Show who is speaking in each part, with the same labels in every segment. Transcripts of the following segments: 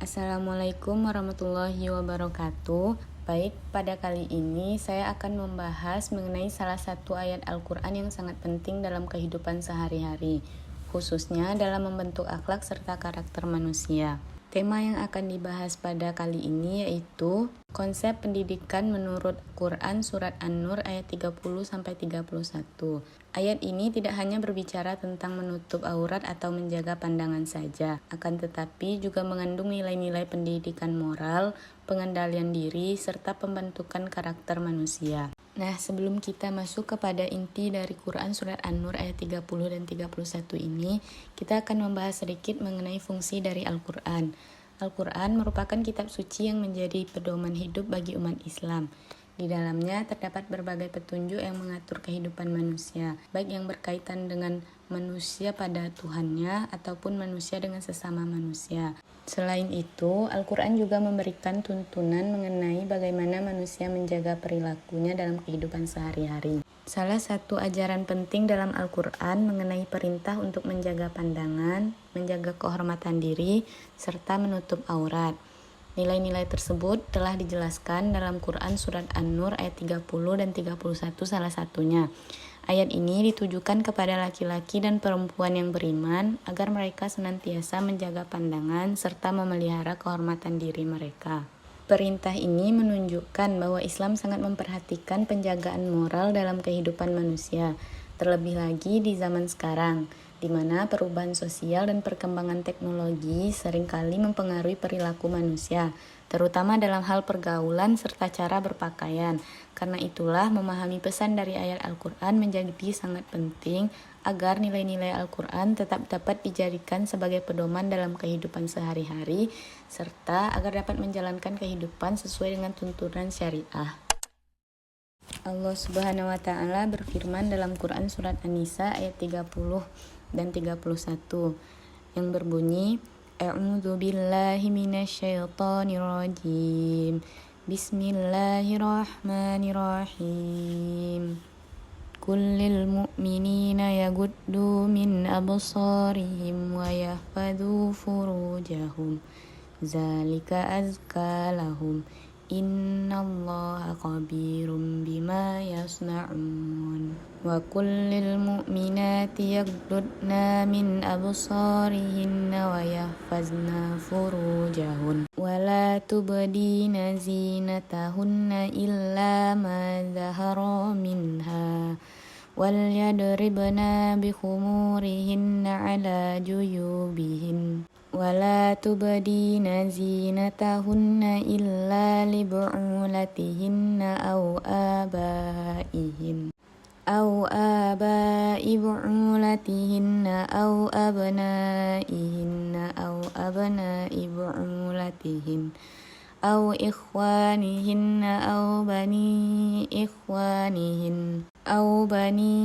Speaker 1: Assalamualaikum warahmatullahi wabarakatuh. Baik, pada kali ini saya akan membahas mengenai salah satu ayat Al-Quran yang sangat penting dalam kehidupan sehari-hari, khususnya dalam membentuk akhlak serta karakter manusia. Tema yang akan dibahas pada kali ini yaitu konsep pendidikan menurut Quran Surat An-Nur ayat 30-31. Ayat ini tidak hanya berbicara tentang menutup aurat atau menjaga pandangan saja, akan tetapi juga mengandung nilai-nilai pendidikan moral, pengendalian diri, serta pembentukan karakter manusia. Nah, sebelum kita masuk kepada inti dari Quran Surat An-Nur ayat 30 dan 31 ini, kita akan membahas sedikit mengenai fungsi dari Al-Quran. Al-Quran merupakan kitab suci yang menjadi pedoman hidup bagi umat Islam. Di dalamnya terdapat berbagai petunjuk yang mengatur kehidupan manusia, baik yang berkaitan dengan manusia pada Tuhannya ataupun manusia dengan sesama manusia. Selain itu, Al-Quran juga memberikan tuntunan mengenai bagaimana manusia menjaga perilakunya dalam kehidupan sehari-hari. Salah satu ajaran penting dalam Al-Quran mengenai perintah untuk menjaga pandangan, menjaga kehormatan diri, serta menutup aurat. Nilai-nilai tersebut telah dijelaskan dalam Quran Surat An-Nur ayat 30 dan 31 salah satunya. Ayat ini ditujukan kepada laki-laki dan perempuan yang beriman agar mereka senantiasa menjaga pandangan serta memelihara kehormatan diri mereka. Perintah ini menunjukkan bahwa Islam sangat memperhatikan penjagaan moral dalam kehidupan manusia, terlebih lagi di zaman sekarang, di mana perubahan sosial dan perkembangan teknologi seringkali mempengaruhi perilaku manusia, terutama dalam hal pergaulan serta cara berpakaian. Karena itulah memahami pesan dari ayat Al-Quran menjadi sangat penting agar nilai-nilai Al-Quran tetap dapat dijadikan sebagai pedoman dalam kehidupan sehari-hari, serta agar dapat menjalankan kehidupan sesuai dengan tuntunan syariah. Allah Subhanahu wa Ta'ala berfirman dalam Quran Surat An-Nisa ayat 30 dan 31 yang berbunyi, A'udzu billahi minasyaitonir rajim. Bismillahirrahmanirrahim. Kullil mu'minina yaguddu min absarihim wa yahfadhu furujahum. Zalika azka lahum. Innallaha khabirum bima yasna'un. Wa kullil mu'minati yaghdudna min absarihinna wa yahfazna furujahun. Wa la tubdina zinatahunna illa ma zahara minha. Wal yadribna bi khumurihinna ala juyubihin. ولا تبدين زينتهن إلا لبعولتهن أو آباء بعولتهن أو أبنائهن أو أبناء بعولتهن أو إخوانهن أو بني إخوانهن أو بني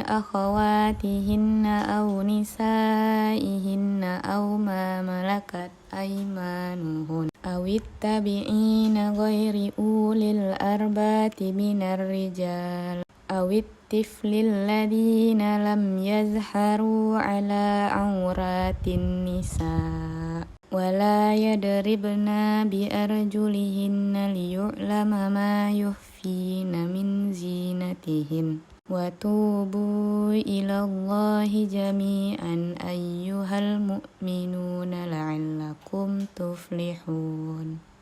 Speaker 1: أخواتهن أو نسائهن أو ما ملكت أيمانهن أو التابعين غير أولي الأرباب من الرجال أو الطفل الذين لم يظهروا على عورات النساء ولا يضربن بأرجلهن ليعلم ما يخفين من زينتهن وتوبوا إلى الله جميعا أيها المؤمنون لعلكم تفلحون.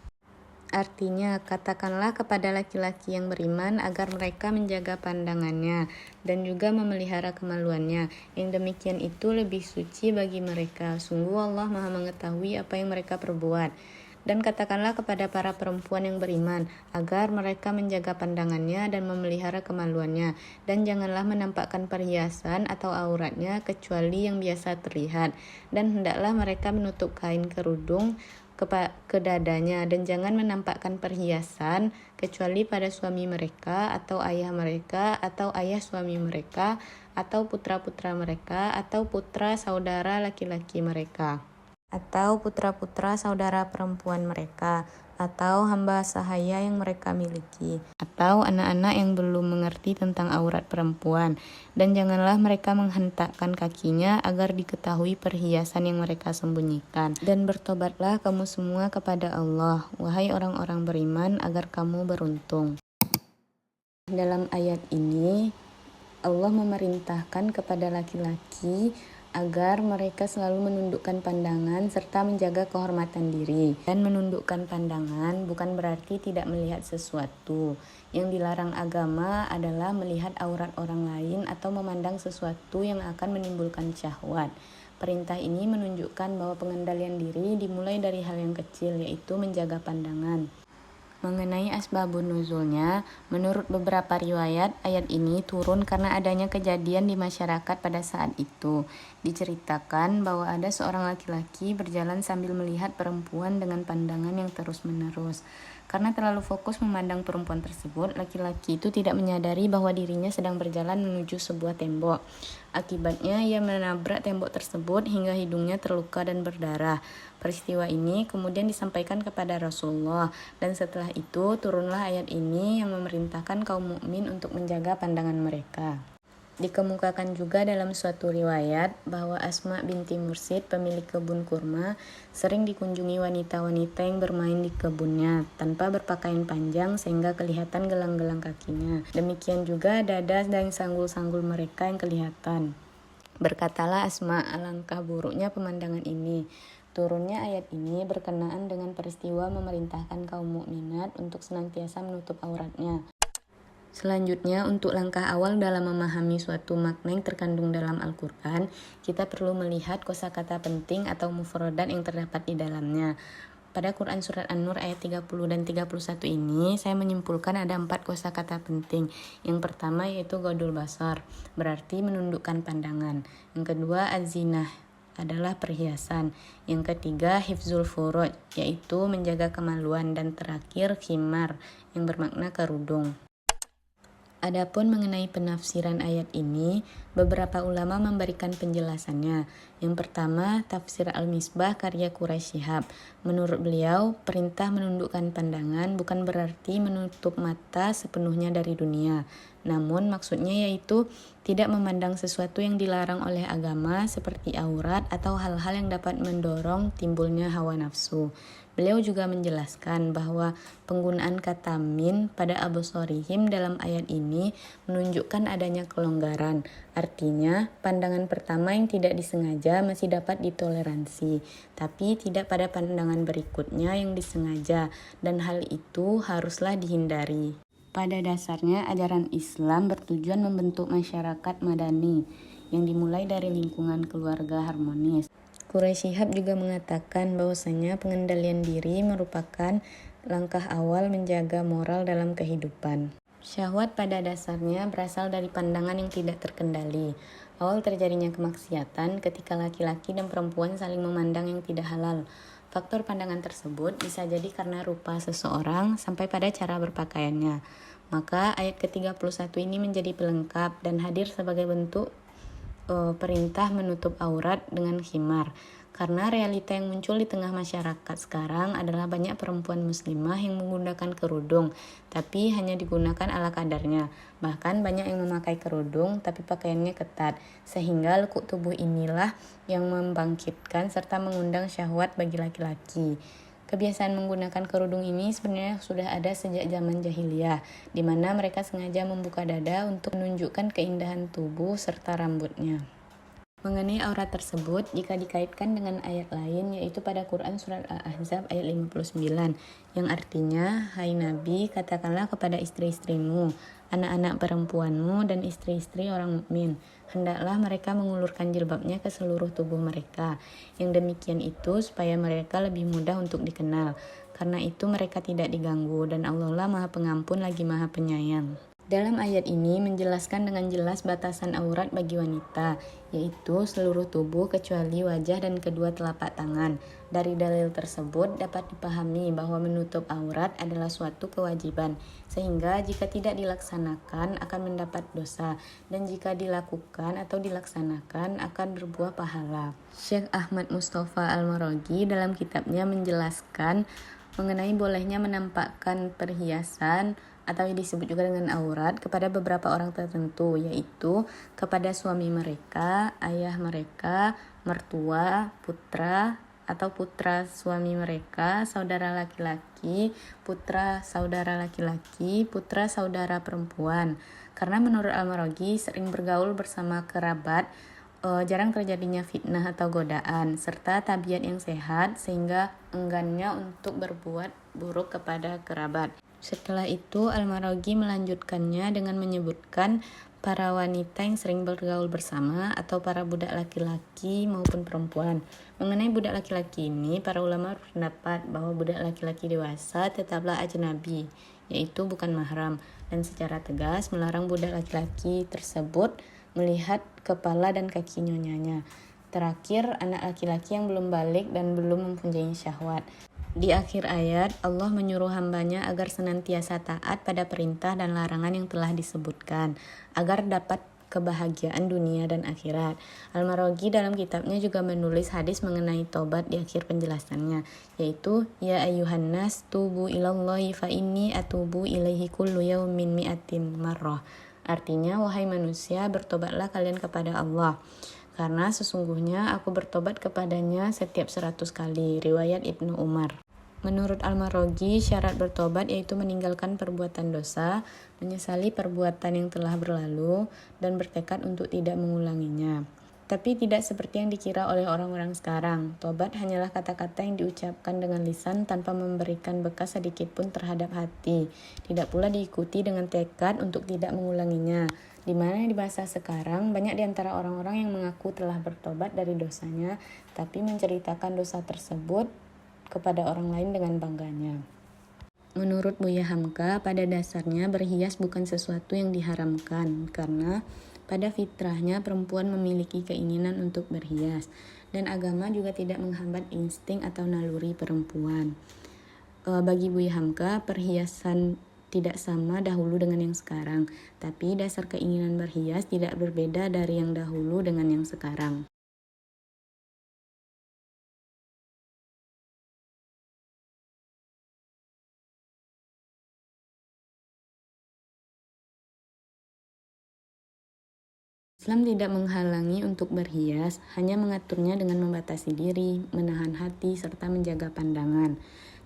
Speaker 1: Artinya, katakanlah kepada laki-laki yang beriman agar mereka menjaga pandangannya dan juga memelihara kemaluannya. Yang demikian itu lebih suci bagi mereka. Sungguh Allah Maha mengetahui apa yang mereka perbuat. Dan katakanlah kepada para perempuan yang beriman agar mereka menjaga pandangannya dan memelihara kemaluannya. Dan janganlah menampakkan perhiasan atau auratnya kecuali yang biasa terlihat. Dan hendaklah mereka menutup kain kerudung ke dadanya dan jangan menampakkan perhiasan kecuali pada suami mereka atau ayah mereka atau ayah suami mereka atau putra-putra mereka atau putra saudara laki-laki mereka atau putra-putra saudara perempuan mereka atau hamba sahaya yang mereka miliki, atau anak-anak yang belum mengerti tentang aurat perempuan. Dan janganlah mereka menghentakkan kakinya agar diketahui perhiasan yang mereka sembunyikan. Dan bertobatlah kamu semua kepada Allah, wahai orang-orang beriman, agar kamu beruntung. Dalam ayat ini, Allah memerintahkan kepada laki-laki agar mereka selalu menundukkan pandangan serta menjaga kehormatan diri. Dan menundukkan pandangan bukan berarti tidak melihat sesuatu. Yang dilarang agama adalah melihat aurat orang lain atau memandang sesuatu yang akan menimbulkan syahwat. Perintah ini menunjukkan bahwa pengendalian diri dimulai dari hal yang kecil, yaitu menjaga pandangan. Mengenai asbabun nuzulnya, menurut beberapa riwayat, ayat ini turun karena adanya kejadian di masyarakat pada saat itu. Diceritakan bahwa ada seorang laki-laki berjalan sambil melihat perempuan dengan pandangan yang terus-menerus. Karena terlalu fokus memandang perempuan tersebut, laki-laki itu tidak menyadari bahwa dirinya sedang berjalan menuju sebuah tembok. Akibatnya, ia menabrak tembok tersebut hingga hidungnya terluka dan berdarah. Peristiwa ini kemudian disampaikan kepada Rasulullah, dan setelah itu turunlah ayat ini yang memerintahkan kaum mukmin untuk menjaga pandangan mereka. Dikemukakan juga dalam suatu riwayat bahwa Asma binti Mursid, pemilik kebun kurma, sering dikunjungi wanita-wanita yang bermain di kebunnya tanpa berpakaian panjang sehingga kelihatan gelang-gelang kakinya. Demikian juga dada dan sanggul-sanggul mereka yang kelihatan. Berkatalah Asma, alangkah buruknya pemandangan ini. Turunnya ayat ini berkenaan dengan peristiwa memerintahkan kaum mukminat untuk senantiasa menutup auratnya. Selanjutnya, untuk langkah awal dalam memahami suatu makna yang terkandung dalam Al-Quran, kita perlu melihat kosakata penting atau mufradat yang terdapat di dalamnya. Pada Quran Surat An-Nur ayat 30 dan 31 ini, saya menyimpulkan ada 4 kosakata penting. Yang pertama yaitu Ghaddul Basar, berarti menundukkan pandangan. Yang kedua, Az-Zinah, adalah perhiasan. Yang ketiga, Hifzul Furuj, yaitu menjaga kemaluan. Dan terakhir, Khimar, yang bermakna kerudung. Adapun mengenai penafsiran ayat ini, beberapa ulama memberikan penjelasannya. Yang pertama, tafsir Al-Misbah karya Quraisy Shihab. Menurut beliau, perintah menundukkan pandangan bukan berarti menutup mata sepenuhnya dari dunia. Namun maksudnya yaitu tidak memandang sesuatu yang dilarang oleh agama seperti aurat atau hal-hal yang dapat mendorong timbulnya hawa nafsu. Beliau juga menjelaskan bahwa penggunaan kata min pada absarihim dalam ayat ini menunjukkan adanya kelonggaran. Artinya, pandangan pertama yang tidak disengaja masih dapat ditoleransi, tapi tidak pada pandangan berikutnya yang disengaja, dan hal itu haruslah dihindari. Pada dasarnya, ajaran Islam bertujuan membentuk masyarakat madani yang dimulai dari lingkungan keluarga harmonis. Quraisy Shihab juga mengatakan bahwasanya pengendalian diri merupakan langkah awal menjaga moral dalam kehidupan. Syahwat pada dasarnya berasal dari pandangan yang tidak terkendali. Awal terjadinya kemaksiatan ketika laki-laki dan perempuan saling memandang yang tidak halal. Faktor pandangan tersebut bisa jadi karena rupa seseorang sampai pada cara berpakaiannya. Maka ayat ke-31 ini menjadi pelengkap dan hadir sebagai bentuk perintah menutup aurat dengan khimar. Karena realita yang muncul di tengah masyarakat sekarang adalah banyak perempuan muslimah yang menggunakan kerudung, tapi hanya digunakan ala kadarnya. Bahkan banyak yang memakai kerudung tapi pakaiannya ketat, sehingga lekuk tubuh inilah yang membangkitkan serta mengundang syahwat bagi laki-laki. Kebiasaan menggunakan kerudung ini sebenarnya sudah ada sejak zaman jahiliyah, di mana mereka sengaja membuka dada untuk menunjukkan keindahan tubuh serta rambutnya. Mengenai aurat tersebut, jika dikaitkan dengan ayat lain, yaitu pada Quran Surat Al-Ahzab ayat 59, yang artinya, Hai Nabi, katakanlah kepada istri-istrimu, anak-anak perempuanmu, dan istri-istri orang mukmin, hendaklah mereka mengulurkan jilbabnya ke seluruh tubuh mereka. Yang demikian itu supaya mereka lebih mudah untuk dikenal. Karena itu mereka tidak diganggu, dan Allah lah Maha Pengampun lagi Maha Penyayang. Dalam ayat ini menjelaskan dengan jelas batasan aurat bagi wanita, yaitu seluruh tubuh kecuali wajah dan kedua telapak tangan. Dari dalil tersebut dapat dipahami bahwa menutup aurat adalah suatu kewajiban, sehingga jika tidak dilaksanakan akan mendapat dosa, dan jika dilakukan atau dilaksanakan akan berbuah pahala. Syekh Ahmad Mustafa Al-Maraghi dalam kitabnya menjelaskan mengenai bolehnya menampakkan perhiasan atau disebut juga dengan aurat kepada beberapa orang tertentu, yaitu kepada suami mereka, ayah mereka, mertua, putra atau putra suami mereka, saudara laki-laki, putra saudara laki-laki, putra saudara perempuan. Karena menurut Al-Maraghi sering bergaul bersama kerabat, jarang terjadinya fitnah atau godaan, serta tabiat yang sehat sehingga enggannya untuk berbuat buruk kepada kerabat. Setelah itu Al-Maraghi melanjutkannya dengan menyebutkan para wanita yang sering bergaul bersama atau para budak laki-laki maupun perempuan. Mengenai budak laki-laki ini, para ulama berpendapat bahwa budak laki-laki dewasa tetaplah ajnabi, yaitu bukan mahram, dan secara tegas melarang budak laki-laki tersebut melihat kepala dan kaki nyonyanya. Terakhir, anak laki-laki yang belum balik dan belum mempunyai syahwat. Di akhir ayat, Allah menyuruh hambanya agar senantiasa taat pada perintah dan larangan yang telah disebutkan, agar dapat kebahagiaan dunia dan akhirat. Al-Maraghi dalam kitabnya juga menulis hadis mengenai tobat di akhir penjelasannya, yaitu ya ayyuhan nas tubu ilallahi fa inni atubu ilaihi kullu yaumin mi'atin marrah. Artinya, wahai manusia, bertobatlah kalian kepada Allah, karena sesungguhnya aku bertobat kepadanya setiap 100 kali. Riwayat Ibnu Umar. Menurut Al-Maraghi, syarat bertobat yaitu meninggalkan perbuatan dosa, menyesali perbuatan yang telah berlalu, dan bertekad untuk tidak mengulanginya. Tapi tidak seperti yang dikira oleh orang-orang sekarang. Tobat hanyalah kata-kata yang diucapkan dengan lisan tanpa memberikan bekas sedikit pun terhadap hati. Tidak pula diikuti dengan tekad untuk tidak mengulanginya. Di mana di masa sekarang banyak di antara orang-orang yang mengaku telah bertobat dari dosanya, tapi menceritakan dosa tersebut kepada orang lain dengan bangganya. Menurut Buya Hamka, pada dasarnya berhias bukan sesuatu yang diharamkan, karena pada fitrahnya perempuan memiliki keinginan untuk berhias, dan agama juga tidak menghambat insting atau naluri perempuan. Bagi Buya Hamka, perhiasan tidak sama dahulu dengan yang sekarang, tapi dasar keinginan berhias tidak berbeda dari yang dahulu dengan yang sekarang. Islam tidak menghalangi untuk berhias, hanya mengaturnya dengan membatasi diri, menahan hati, serta menjaga pandangan.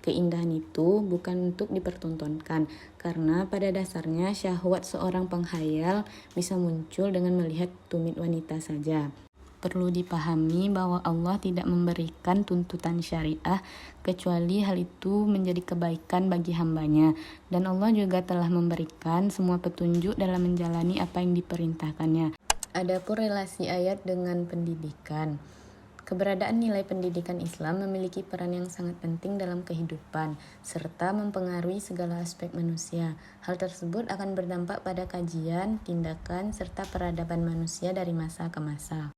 Speaker 1: Keindahan itu bukan untuk dipertontonkan, karena pada dasarnya syahwat seorang penghayal bisa muncul dengan melihat tumit wanita saja. Perlu dipahami bahwa Allah tidak memberikan tuntutan syariah kecuali hal itu menjadi kebaikan bagi hambanya, dan Allah juga telah memberikan semua petunjuk dalam menjalani apa yang diperintahkannya. Adapun relasi ayat dengan pendidikan. Keberadaan nilai pendidikan Islam memiliki peran yang sangat penting dalam kehidupan, serta mempengaruhi segala aspek manusia. Hal tersebut akan berdampak pada kajian, tindakan, serta peradaban manusia dari masa ke masa.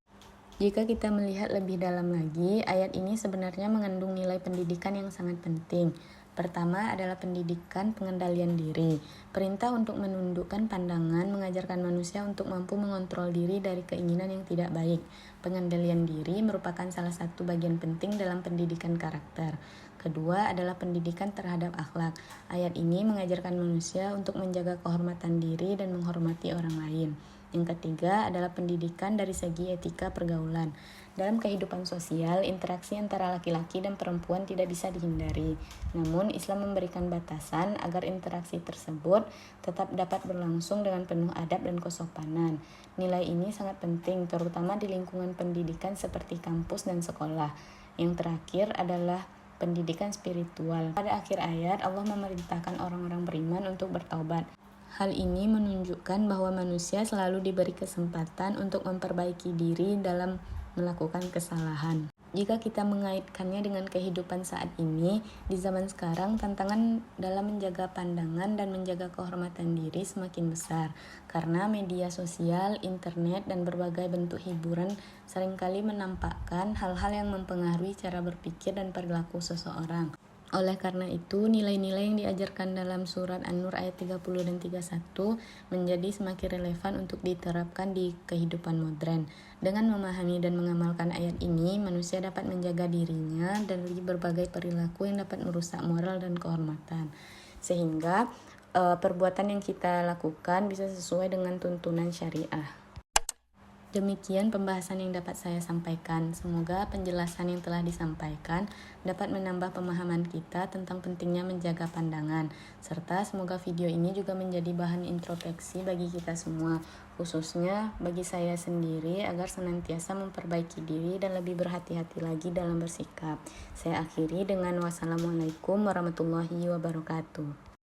Speaker 1: Jika kita melihat lebih dalam lagi, ayat ini sebenarnya mengandung nilai pendidikan yang sangat penting. Pertama adalah pendidikan pengendalian diri. Perintah untuk menundukkan pandangan mengajarkan manusia untuk mampu mengontrol diri dari keinginan yang tidak baik. Pengendalian diri merupakan salah satu bagian penting dalam pendidikan karakter. Kedua adalah pendidikan terhadap akhlak. Ayat ini mengajarkan manusia untuk menjaga kehormatan diri dan menghormati orang lain. Yang ketiga adalah pendidikan dari segi etika pergaulan. Dalam kehidupan sosial, interaksi antara laki-laki dan perempuan tidak bisa dihindari. Namun, Islam memberikan batasan agar interaksi tersebut tetap dapat berlangsung dengan penuh adab dan kesopanan. Nilai ini sangat penting, terutama di lingkungan pendidikan seperti kampus dan sekolah. Yang terakhir adalah pendidikan spiritual. Pada akhir ayat, Allah memerintahkan orang-orang beriman untuk bertaubat. Hal ini menunjukkan bahwa manusia selalu diberi kesempatan untuk memperbaiki diri dalam melakukan kesalahan. Jika kita mengaitkannya dengan kehidupan saat ini, di zaman sekarang tantangan dalam menjaga pandangan dan menjaga kehormatan diri semakin besar, karena media sosial, internet, dan berbagai bentuk hiburan seringkali menampakkan hal-hal yang mempengaruhi cara berpikir dan perilaku seseorang. Oleh karena itu, nilai-nilai yang diajarkan dalam surat An-Nur ayat 30 dan 31 menjadi semakin relevan untuk diterapkan di kehidupan modern. Dengan memahami dan mengamalkan ayat ini, manusia dapat menjaga dirinya dari berbagai perilaku yang dapat merusak moral dan kehormatan. Sehingga perbuatan yang kita lakukan bisa sesuai dengan tuntunan syariah. Demikian pembahasan yang dapat saya sampaikan. Semoga penjelasan yang telah disampaikan dapat menambah pemahaman kita tentang pentingnya menjaga pandangan, serta semoga video ini juga menjadi bahan introspeksi bagi kita semua, khususnya bagi saya sendiri agar senantiasa memperbaiki diri dan lebih berhati-hati lagi dalam bersikap. Saya akhiri dengan wassalamualaikum warahmatullahi wabarakatuh.